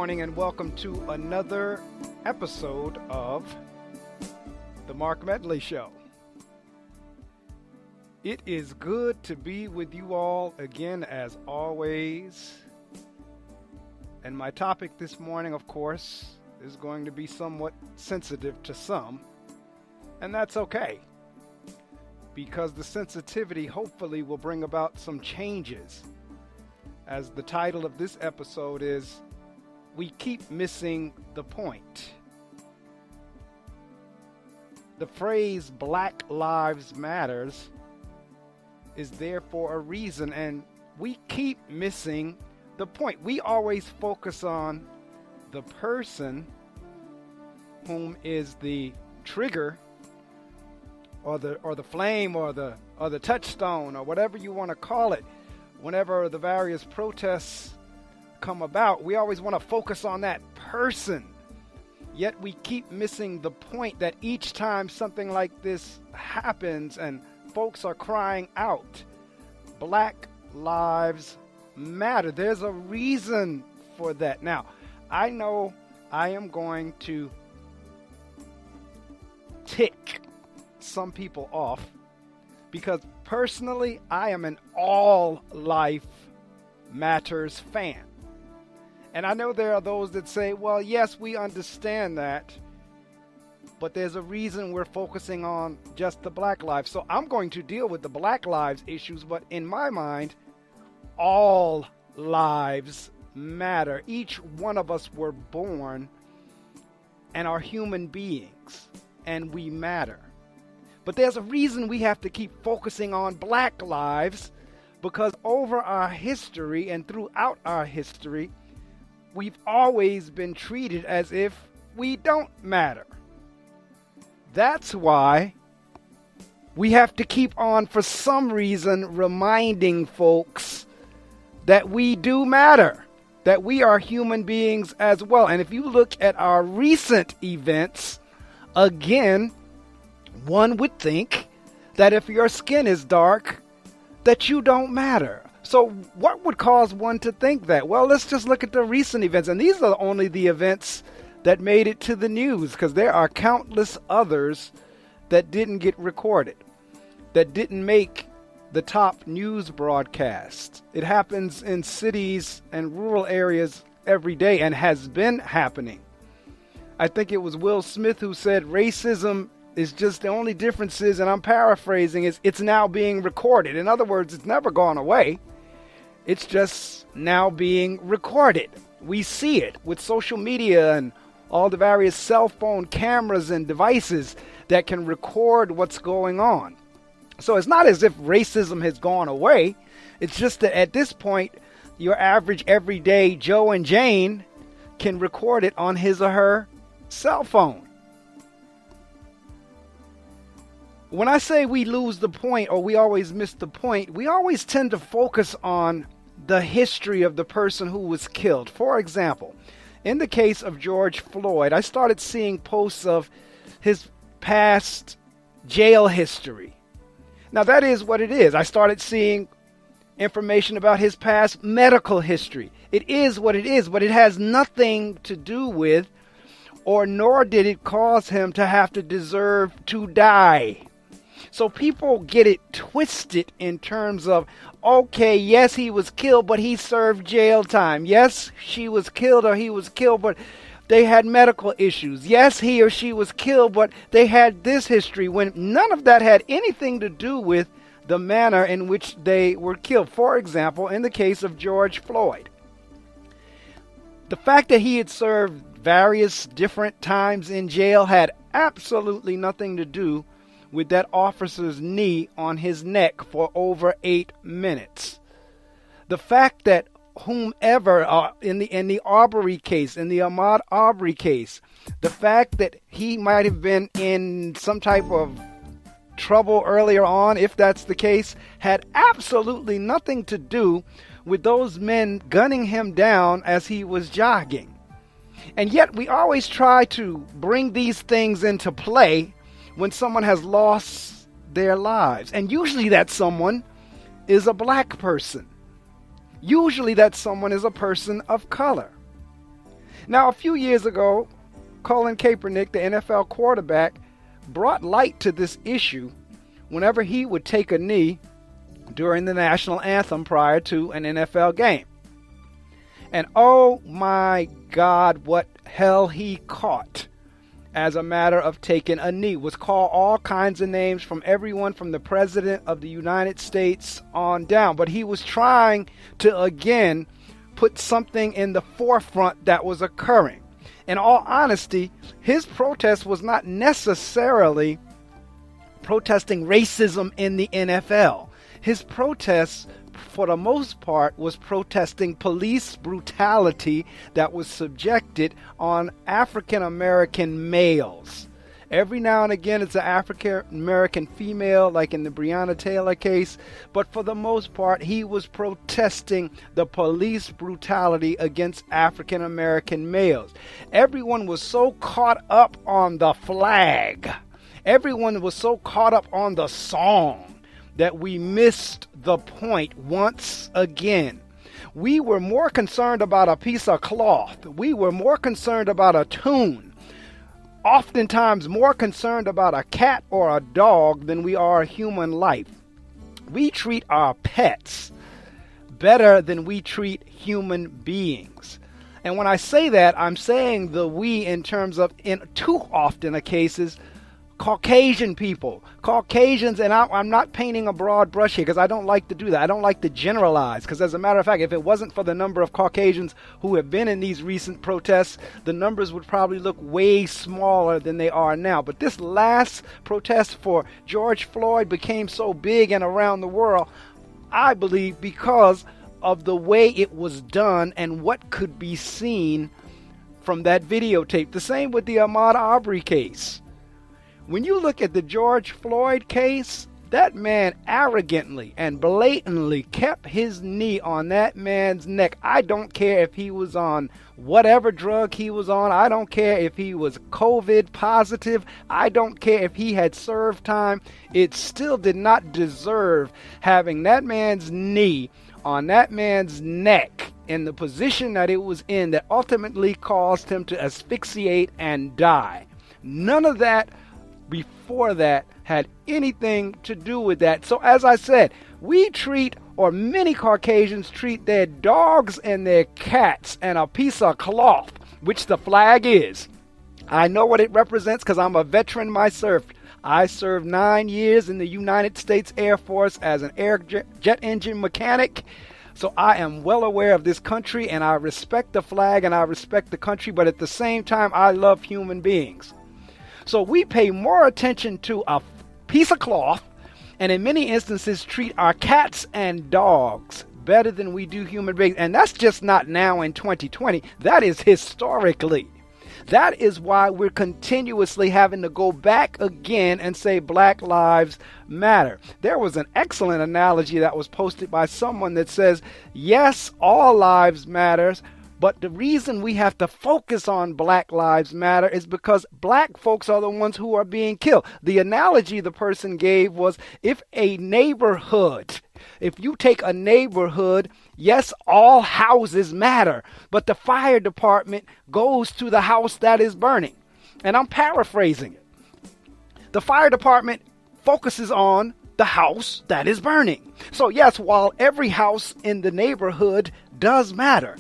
morning and welcome to another episode of the MARC Medley Show. It is good to be with you all again as always. And my topic this morning, of course, is going to be somewhat sensitive to some. And that's okay, because the sensitivity hopefully will bring about some changes. As the title of this episode is, We Keep Missing the Point. The phrase Black Lives Matters is there for a reason, and we keep missing the point. We always focus on the person whom is the trigger or the flame or the touchstone or whatever you want to call it. Whenever the various protests come about, we always want to focus on that person. Yet we keep missing the point that each time something like this happens and folks are crying out, Black Lives Matter. There's a reason for that. Now, I know I am going to tick some people off because personally, I am an all life matters fan. And I know there are those that say, well, yes, we understand that, but there's a reason we're focusing on just the Black lives. So I'm going to deal with the Black lives issues, but in my mind, all lives matter. Each one of us were born and are human beings, and we matter. But there's a reason we have to keep focusing on Black lives, because over our history and throughout our history, we've always been treated as if we don't matter. That's why we have to keep on, for some reason, reminding folks that we do matter, that we are human beings as well. And if you look at our recent events, again, one would think that if your skin is dark, that you don't matter. So what would cause one to think that? Well, let's just look at the recent events. And these are only the events that made it to the news, because there are countless others that didn't get recorded, that didn't make the top news broadcasts. It happens in cities and rural areas every day and has been happening. I think it was Will Smith who said racism is just, the only difference is, and I'm paraphrasing, is it's now being recorded. In other words, it's never gone away. It's just now being recorded. We see it with social media and all the various cell phone cameras and devices that can record what's going on. So it's not as if racism has gone away. It's just that at this point, your average everyday Joe and Jane can record it on his or her cell phone. When I say we lose the point or we always miss the point, we always tend to focus on the history of the person who was killed. For example, in the case of George Floyd, I started seeing posts of his past jail history. Now that is what it is. I started seeing information about his past medical history. It is what it is, but it has nothing to do with, or nor did it cause him to have to deserve to die. So people get it twisted in terms of, okay, yes, he was killed, but he served jail time. Yes, she was killed or he was killed, but they had medical issues. Yes, he or she was killed, but they had this history, when none of that had anything to do with the manner in which they were killed. For example, in the case of George Floyd, the fact that he had served various different times in jail had absolutely nothing to do with that officer's knee on his neck for over 8 minutes. The fact that whomever in the Arbery case, in the Ahmaud Arbery case, the fact that he might have been in some type of trouble earlier on, if that's the case, had absolutely nothing to do with those men gunning him down as he was jogging. And yet we always try to bring these things into play when someone has lost their lives. And usually that someone is a black person. Usually that someone is a person of color. Now, a few years ago, Colin Kaepernick, the NFL quarterback, brought light to this issue whenever he would take a knee during the national anthem prior to an NFL game. And oh my God, what hell he caught as a matter of taking a knee. Was called all kinds of names from everyone from the President of the United States on down. But he was trying to, again, put something in the forefront that was occurring. In all honesty, his protest was not necessarily protesting racism in the NFL. His protest, for the most part, was protesting police brutality that was subjected on African American males. Every now and again, it's an African American female, like in the Breonna Taylor case. But for the most part, he was protesting the police brutality against African American males. Everyone was so caught up on the flag. Everyone was so caught up on the song that we missed the point once again. We were more concerned about a piece of cloth. We were more concerned about a tune. Oftentimes more concerned about a cat or a dog than we are human life. We treat our pets better than we treat human beings. And when I say that, I'm saying the we in terms of, in too often cases, Caucasian people, Caucasians, and I'm not painting a broad brush here because I don't like to do that. I don't like to generalize because, as a matter of fact, if it wasn't for the number of Caucasians who have been in these recent protests, the numbers would probably look way smaller than they are now. But this last protest for George Floyd became so big and around the world, I believe, because of the way it was done and what could be seen from that videotape. The same with the Ahmaud Arbery case. When you look at the George Floyd case, that man arrogantly and blatantly kept his knee on that man's neck. I don't care if he was on whatever drug he was on. I don't care if he was COVID positive. I don't care if he had served time. It still did not deserve having that man's knee on that man's neck in the position that it was in that ultimately caused him to asphyxiate and die. None of that before that had anything to do with that. So as I said, we treat, or many Caucasians treat, their dogs and their cats and a piece of cloth, which the flag is. I know what it represents because I'm a veteran myself. I served 9 years in the United States Air Force as an air jet engine mechanic. So I am well aware of this country, and I respect the flag and I respect the country, but at the same time, I love human beings. So we pay more attention to a piece of cloth and in many instances treat our cats and dogs better than we do human beings. And that's just not now in 2020. That is historically. That is why we're continuously having to go back again and say Black Lives Matter. There was an excellent analogy that was posted by someone that says, yes, all lives matters. But the reason we have to focus on Black Lives Matter is because black folks are the ones who are being killed. The analogy the person gave was if you take a neighborhood, yes, all houses matter, but the fire department goes to the house that is burning. And I'm paraphrasing it. The fire department focuses on the house that is burning. So yes, while every house in the neighborhood does matter,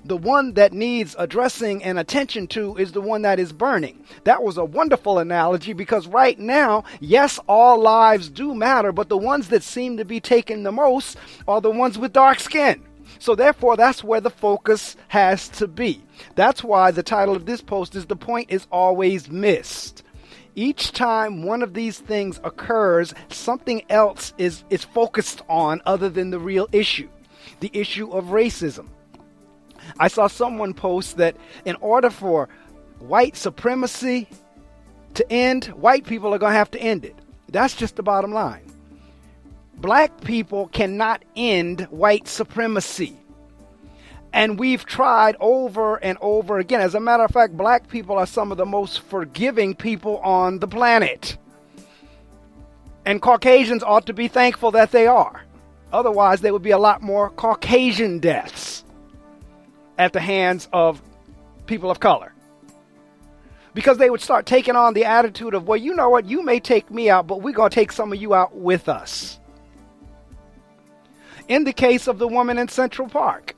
the one that needs addressing and attention to is the one that is burning. That was a wonderful analogy because right now, yes, all lives do matter, but the ones that seem to be taken the most are the ones with dark skin. So therefore, that's where the focus has to be. That's why the title of this post is "The Point is Always Missed." Each time one of these things occurs, something else is focused on other than the real issue, the issue of racism. I saw someone post that in order for white supremacy to end, white people are going to have to end it. That's just the bottom line. Black people cannot end white supremacy. And we've tried over and over again. As a matter of fact, black people are some of the most forgiving people on the planet. And Caucasians ought to be thankful that they are. Otherwise, there would be a lot more Caucasian deaths at the hands of people of color. Because they would start taking on the attitude of, well, you know what, you may take me out, but we're going to take some of you out with us. In the case of the woman in Central Park,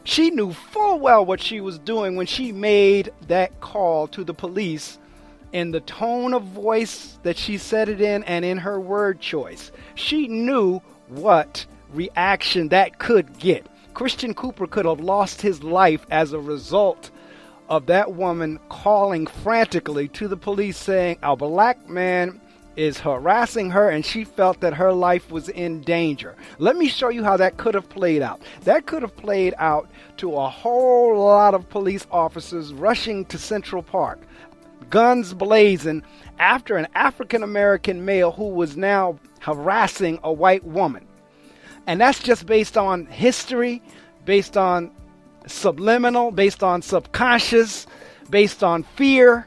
she knew full well what she was doing when she made that call to the police in the tone of voice that she said it in and in her word choice. She knew what reaction that could get. Christian Cooper could have lost his life as a result of that woman calling frantically to the police saying a black man is harassing her and she felt that her life was in danger. Let me show you how that could have played out. That could have played out to a whole lot of police officers rushing to Central Park, guns blazing, after an African-American male who was now harassing a white woman. And that's just based on history, based on subliminal, based on subconscious, based on fear,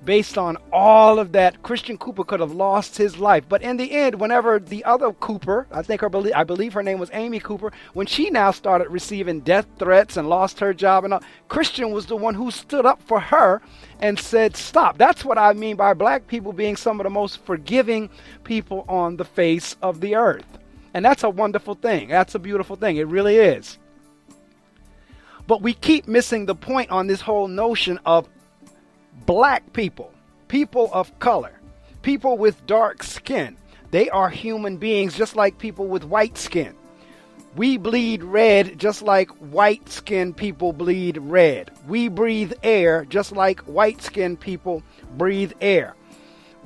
based on all of that. Christian Cooper could have lost his life. But in the end, whenever the other Cooper, I believe her name was Amy Cooper, when she now started receiving death threats and lost her job and all, Christian was the one who stood up for her and said, stop. That's what I mean by black people being some of the most forgiving people on the face of the earth. And that's a wonderful thing. That's a beautiful thing. It really is. But we keep missing the point on this whole notion of black people, people of color, people with dark skin. They are human beings just like people with white skin. We bleed red just like white skinned people bleed red. We breathe air just like white skinned people breathe air.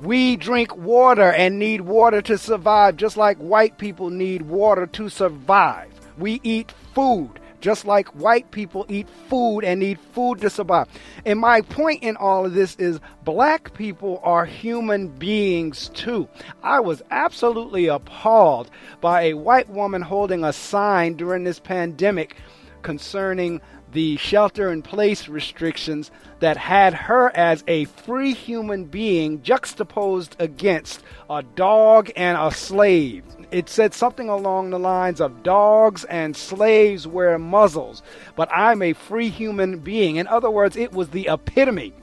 We drink water and need water to survive just like white people need water to survive. We eat food just like white people eat food and need food to survive. And my point in all of this is black people are human beings too. I was absolutely appalled by a white woman holding a sign during this pandemic concerning the shelter-in-place restrictions that had her as a free human being juxtaposed against a dog and a slave. It said something along the lines of dogs and slaves wear muzzles, but I'm a free human being. In other words, it was the epitome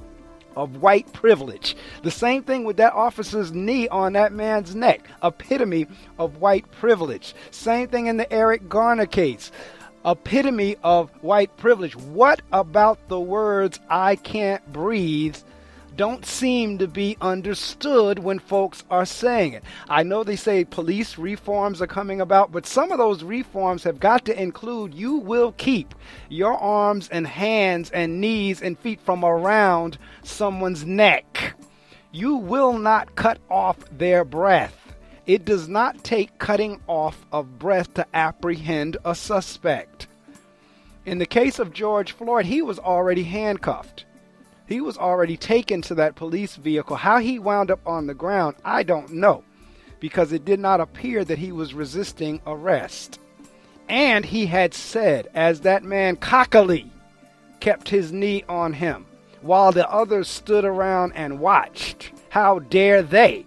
of white privilege. The same thing with that officer's knee on that man's neck. Epitome of white privilege. Same thing in the Eric Garner case. Epitome of white privilege. What about the words "I can't breathe" don't seem to be understood when folks are saying it? I know they say police reforms are coming about, but some of those reforms have got to include you will keep your arms and hands and knees and feet from around someone's neck. You will not cut off their breath. It does not take cutting off of breath to apprehend a suspect. In the case of George Floyd, he was already handcuffed. He was already taken to that police vehicle. How he wound up on the ground, I don't know, because it did not appear that he was resisting arrest. And he had said, as that man cockily kept his knee on him, while the others stood around and watched, how dare they?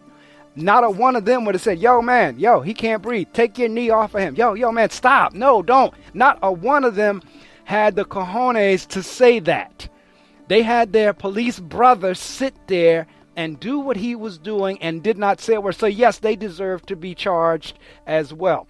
Not a one of them would have said, yo, man, yo, he can't breathe. Take your knee off of him. Yo, man, stop. No, don't. Not a one of them had the cojones to say that. They had their police brother sit there and do what he was doing and did not say a word. So, yes, they deserve to be charged as well.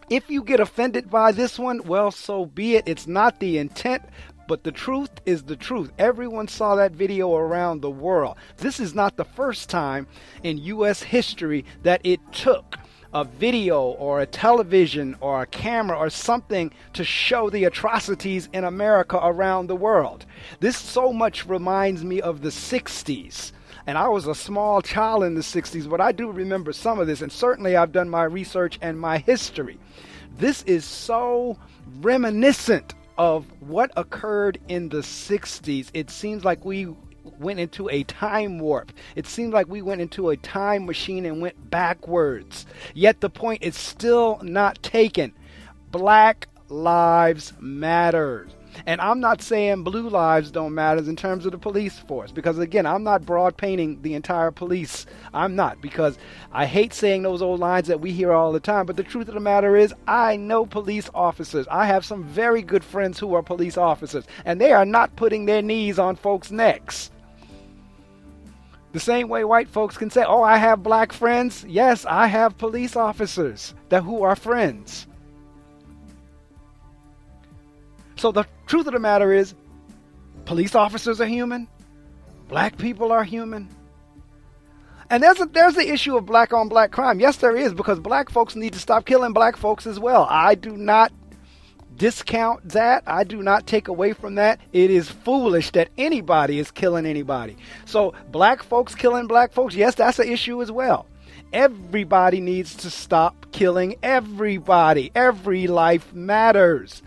If you get offended by this one, well, so be it. It's not the intent. But the truth is the truth. Everyone saw that video around the world. This is not the first time in U.S. history that it took a video or a television or a camera or something to show the atrocities in America around the world. This so much reminds me of the 60s. And I was a small child in the 60s, but I do remember some of this. And certainly I've done my research and my history. This is so reminiscent of what occurred in the 60s. It seems like we went into a time warp. It seems like we went into a time machine and went backwards. Yet the point is still not taken. Black lives matter. And I'm not saying blue lives don't matter in terms of the police force, because again, I'm not broad painting the entire police. I'm not, because I hate saying those old lines that we hear all the time. But the truth of the matter is, I know police officers. I have some very good friends who are police officers, and they are not putting their knees on folks' necks. The same way white folks can say, oh, I have black friends. Yes, I have police officers who are friends. So the truth of the matter is, police officers are human. Black people are human. And there's the issue of black on black crime. Yes, there is, because black folks need to stop killing black folks as well. I do not discount that. I do not take away from that. It is foolish that anybody is killing anybody. So black folks killing black folks, yes, that's an issue as well. Everybody needs to stop killing everybody. Every life matters.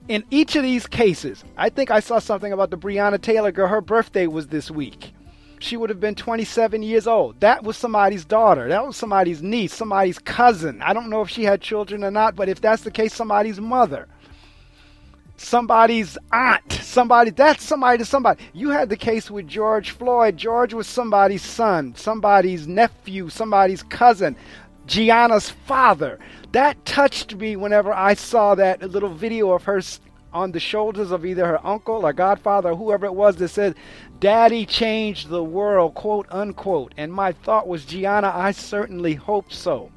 In each of these cases, I think I saw something about the Breonna Taylor girl. Her birthday was this week. She would have been 27 years old. That was somebody's daughter. That was somebody's niece, somebody's cousin. I don't know if she had children or not, but if that's the case, somebody's mother, somebody's aunt, that's somebody to somebody. You had the case with George Floyd. George was somebody's son, somebody's nephew, somebody's cousin, Gianna's father. That touched me whenever I saw that little video of her on the shoulders of either her uncle or godfather or whoever it was that said, "Daddy changed the world," quote unquote. And my thought was, Gianna, I certainly hope so.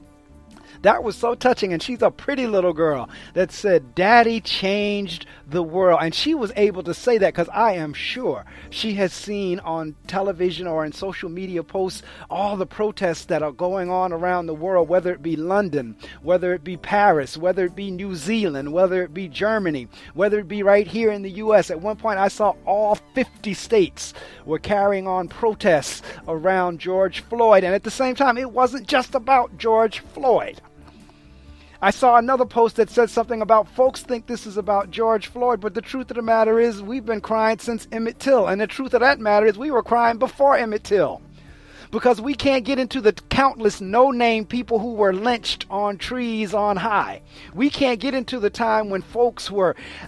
That was so touching. And she's a pretty little girl that said, "Daddy changed the world." And she was able to say that because I am sure she has seen on television or in social media posts all the protests that are going on around the world, whether it be London, whether it be Paris, whether it be New Zealand, whether it be Germany, whether it be right here in the U.S. At one point, I saw all 50 states were carrying on protests around George Floyd. And at the same time, it wasn't just about George Floyd. I saw another post that said something about folks think this is about George Floyd, but the truth of the matter is we've been crying since Emmett Till. And the truth of that matter is we were crying before Emmett Till. Because we can't get into the countless no-name people who were lynched on trees on high. We can't get into the time when folks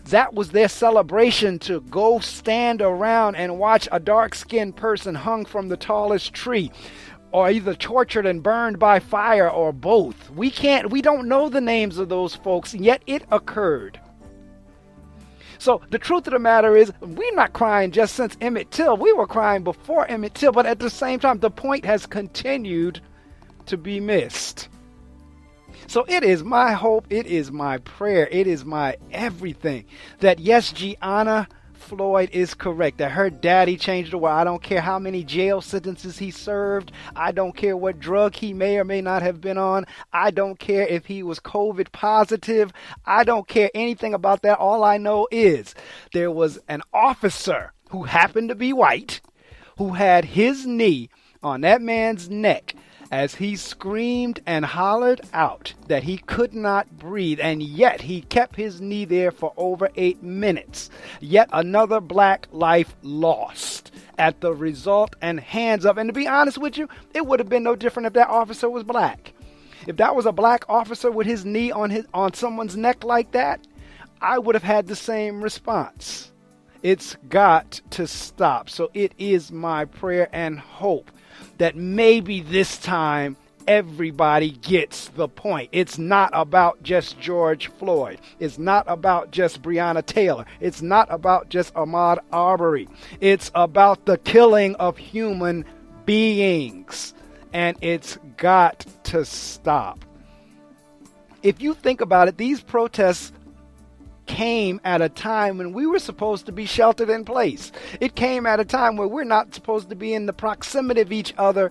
that was their celebration to go stand around and watch a dark-skinned person hung from the tallest tree, or either tortured and burned by fire, or both. We don't know the names of those folks, yet it occurred. So the truth of the matter is, we're not crying just since Emmett Till. We were crying before Emmett Till, but at the same time, the point has continued to be missed. So it is my hope, it is my prayer, it is my everything that yes, Gianna Floyd is correct, that her daddy changed the world. I don't care how many jail sentences he served. I don't care what drug he may or may not have been on. I don't care if he was COVID positive. I don't care anything about that. All I know is there was an officer who happened to be white who had his knee on that man's neck as he screamed and hollered out that he could not breathe, and yet he kept his knee there for over 8 minutes. Yet another black life lost at the result and hands of, and to be honest with you, it would have been no different if that officer was black. If that was a black officer with his knee on someone's neck like that, I would have had the same response. It's got to stop. So it is my prayer and hope that maybe this time everybody gets the point. It's not about just George Floyd. It's not about just Breonna Taylor. It's not about just Ahmaud Arbery. It's about the killing of human beings. And it's got to stop. If you think about it, these protests came at a time when we were supposed to be sheltered in place. It came at a time where we're not supposed to be in the proximity of each other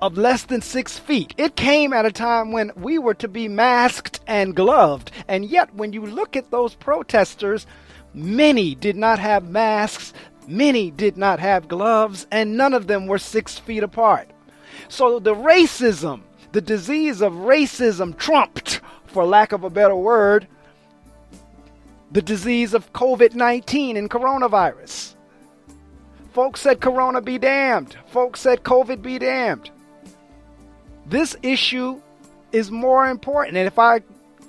of less than 6 feet. It came at a time when we were to be masked and gloved. And yet when you look at those protesters, many did not have masks, many did not have gloves, and none of them were 6 feet apart. So the disease of racism trumped, for lack of a better word, the disease of COVID-19 and coronavirus. Folks said Corona be damned. Folks said COVID be damned. This issue is more important. And if I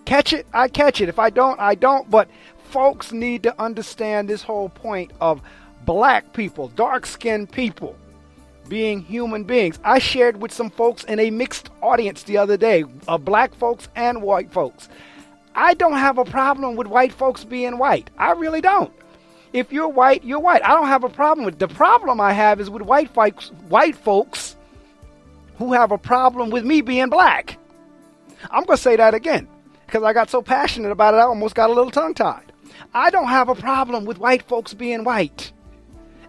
catch it, I catch it. If I don't, I don't. But folks need to understand this whole point of black people, dark-skinned people being human beings. I shared with some folks in a mixed audience the other day of black folks and white folks. I don't have a problem with white folks being white. I really don't. If you're white, you're white. I don't have a problem with it. The problem I have is with white folks who have a problem with me being black. I'm going to say that again because I got so passionate about it, I almost got a little tongue-tied. I don't have a problem with white folks being white.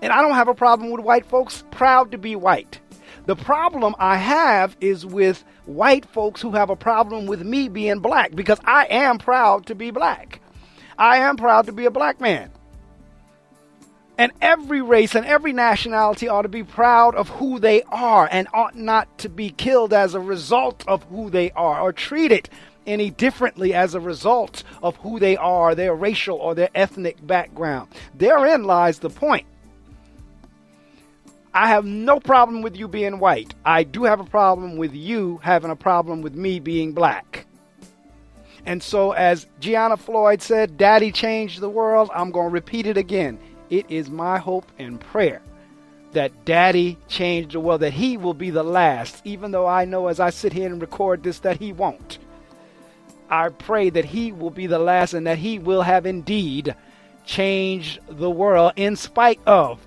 And I don't have a problem with white folks proud to be white. The problem I have is with white folks who have a problem with me being black, because I am proud to be black. I am proud to be a black man. And every race and every nationality ought to be proud of who they are and ought not to be killed as a result of who they are or treated any differently as a result of who they are, their racial or their ethnic background. Therein lies the point. I have no problem with you being white. I do have a problem with you having a problem with me being black. And so as Gianna Floyd said, Daddy changed the world. I'm going to repeat it again. It is my hope and prayer that Daddy changed the world, that he will be the last, even though I know as I sit here and record this that he won't. I pray that he will be the last and that he will have indeed changed the world in spite of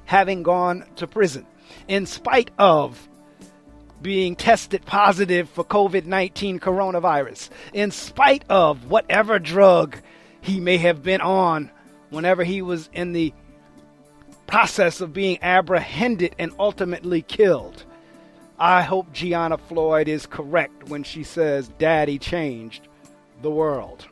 having gone to prison, in spite of being tested positive for COVID-19 coronavirus, in spite of whatever drug he may have been on whenever he was in the process of being apprehended and ultimately killed. I hope Gianna Floyd is correct when she says Daddy changed the world.